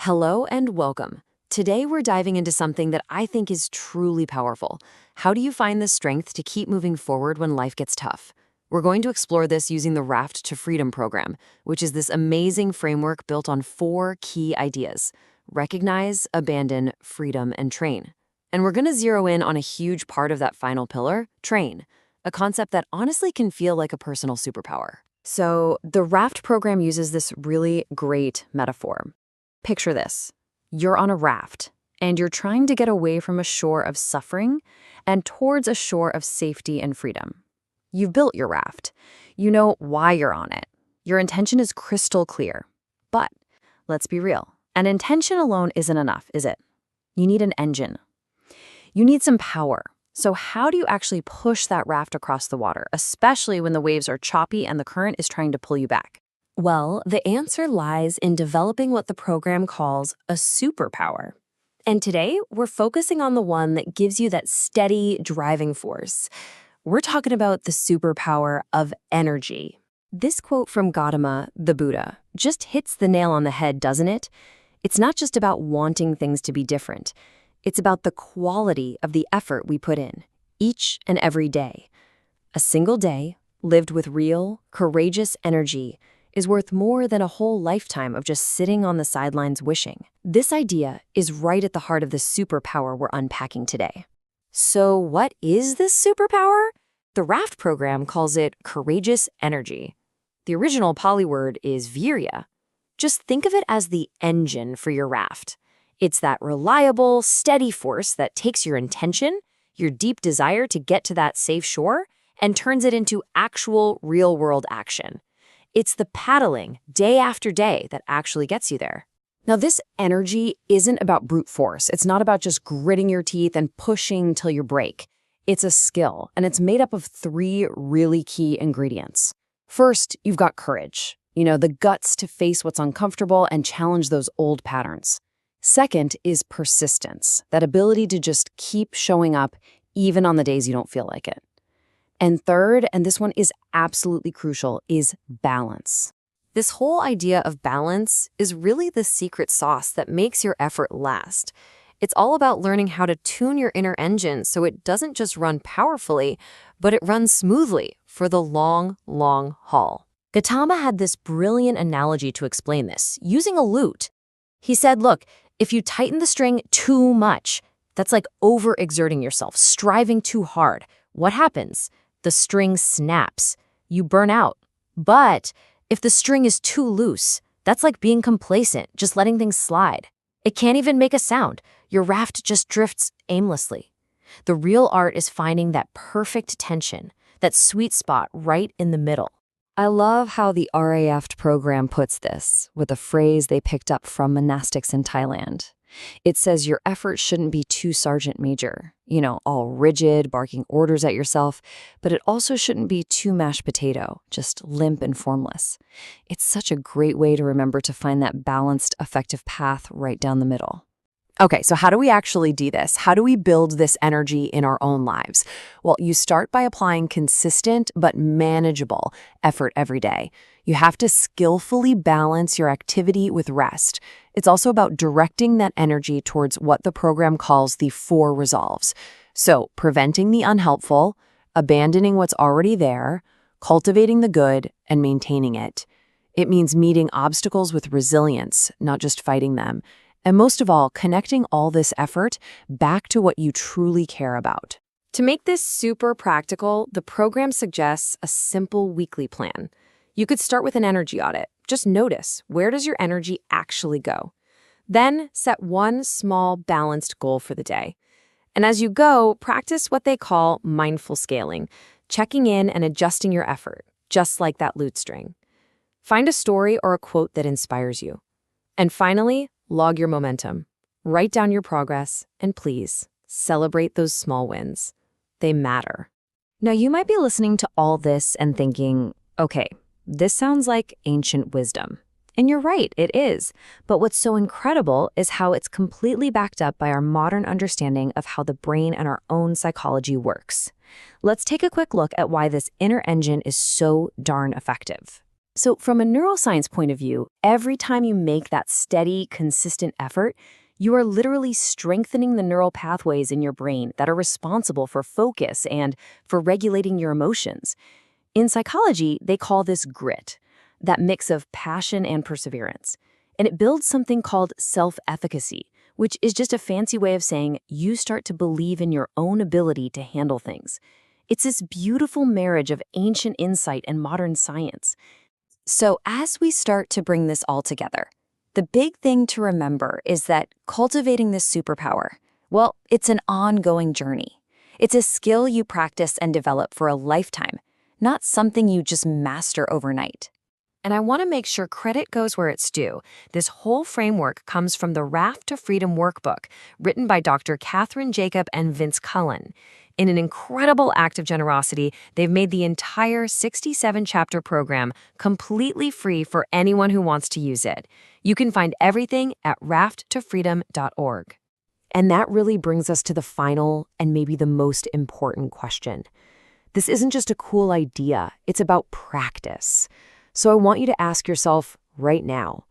Hello and welcome. Today we're diving into something that I think is truly powerful. How do you find the strength to keep moving forward when life gets tough? We're going to explore this using the Raft to Freedom program, which is this amazing framework built on 4 key ideas: recognize, abandon, freedom, and train. And we're going to zero in on a huge part of that final pillar, train, a concept that honestly can feel like a personal superpower. So the Raft program uses this really great metaphor. Picture this. You're on a raft, and you're trying to get away from a shore of suffering and towards a shore of safety and freedom. You've built your raft. You know why you're on it. Your intention is crystal clear. But let's be real. An intention alone isn't enough, is it? You need an engine. You need some power. So how do you actually push that raft across the water, especially when the waves are choppy and the current is trying to pull you back? Well, the answer lies in developing what the program calls a superpower. And today, we're focusing on the one that gives you that steady driving force. We're talking about the superpower of energy. This quote from Gautama, the Buddha, just hits the nail on the head, doesn't it? It's not just about wanting things to be different. It's about the quality of the effort we put in, each and every day. A single day, lived with real, courageous energy, is worth more than a whole lifetime of just sitting on the sidelines wishing. This idea is right at the heart of the superpower we're unpacking today. So what is this superpower? The Raft program calls it courageous energy. The original Pali word is viriya. Just think of it as the engine for your raft. It's that reliable, steady force that takes your intention, your deep desire to get to that safe shore, and turns it into actual real-world action. It's the paddling, day after day, that actually gets you there. Now, this energy isn't about brute force. It's not about just gritting your teeth and pushing till you break. It's a skill, and it's made up of 3 really key ingredients. First, you've got courage. The guts to face what's uncomfortable and challenge those old patterns. Second is persistence, that ability to just keep showing up even on the days you don't feel like it. And third, and this one is absolutely crucial, is balance. This whole idea of balance is really the secret sauce that makes your effort last. It's all about learning how to tune your inner engine so it doesn't just run powerfully, but it runs smoothly for the long, long haul. Gautama had this brilliant analogy to explain this, using a lute. He said, look, if you tighten the string too much, that's like overexerting yourself, striving too hard. What happens? The string snaps. You burn out. But if the string is too loose, that's like being complacent, just letting things slide. It can't even make a sound. Your raft just drifts aimlessly. The real art is finding that perfect tension, that sweet spot right in the middle. I love how the RAF program puts this with a phrase they picked up from monastics in Thailand. It says your effort shouldn't be too sergeant major, all rigid, barking orders at yourself, but it also shouldn't be too mashed potato, just limp and formless. It's such a great way to remember to find that balanced, effective path right down the middle. Okay, so how do we actually do this? How do we build this energy in our own lives? Well, you start by applying consistent but manageable effort every day. You have to skillfully balance your activity with rest. It's also about directing that energy towards what the program calls the 4 resolves. So, preventing the unhelpful, abandoning what's already there, cultivating the good, and maintaining it. It means meeting obstacles with resilience, not just fighting them. And most of all, connecting all this effort back to what you truly care about. To make this super practical, the program suggests a simple weekly plan. You could start with an energy audit. Just notice, where does your energy actually go? Then set one small balanced goal for the day. And as you go, practice what they call mindful scaling, checking in and adjusting your effort, just like that lute string. Find a story or a quote that inspires you. And finally, log your momentum. Write down your progress, and please, celebrate those small wins. They matter. Now, you might be listening to all this and thinking, okay, this sounds like ancient wisdom. And you're right, it is. But what's so incredible is how it's completely backed up by our modern understanding of how the brain and our own psychology works. Let's take a quick look at why this inner engine is so darn effective. So from a neuroscience point of view, every time you make that steady, consistent effort, you are literally strengthening the neural pathways in your brain that are responsible for focus and for regulating your emotions. In psychology, they call this grit, that mix of passion and perseverance. And it builds something called self-efficacy, which is just a fancy way of saying you start to believe in your own ability to handle things. It's this beautiful marriage of ancient insight and modern science. So as we start to bring this all together, the big thing to remember is that cultivating this superpower, well, it's an ongoing journey. It's a skill you practice and develop for a lifetime, not something you just master overnight. And I want to make sure credit goes where it's due. This whole framework comes from the Raft to Freedom workbook, written by Dr. Catherine Jacob and Vince Cullen. In an incredible act of generosity, they've made the entire 67-chapter program completely free for anyone who wants to use it. You can find everything at rafttofreedom.org. And that really brings us to the final and maybe the most important question. This isn't just a cool idea, it's about practice. So I want you to ask yourself right now,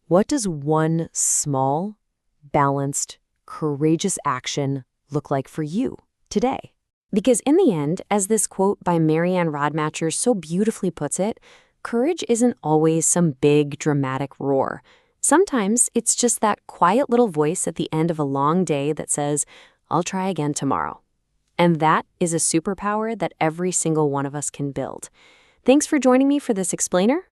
what does one small, balanced, courageous action look like for you today? Because in the end, as this quote by Marianne Rodmacher so beautifully puts it, courage isn't always some big, dramatic roar. Sometimes it's just that quiet little voice at the end of a long day that says, I'll try again tomorrow. And that is a superpower that every single one of us can build. Thanks for joining me for this explainer.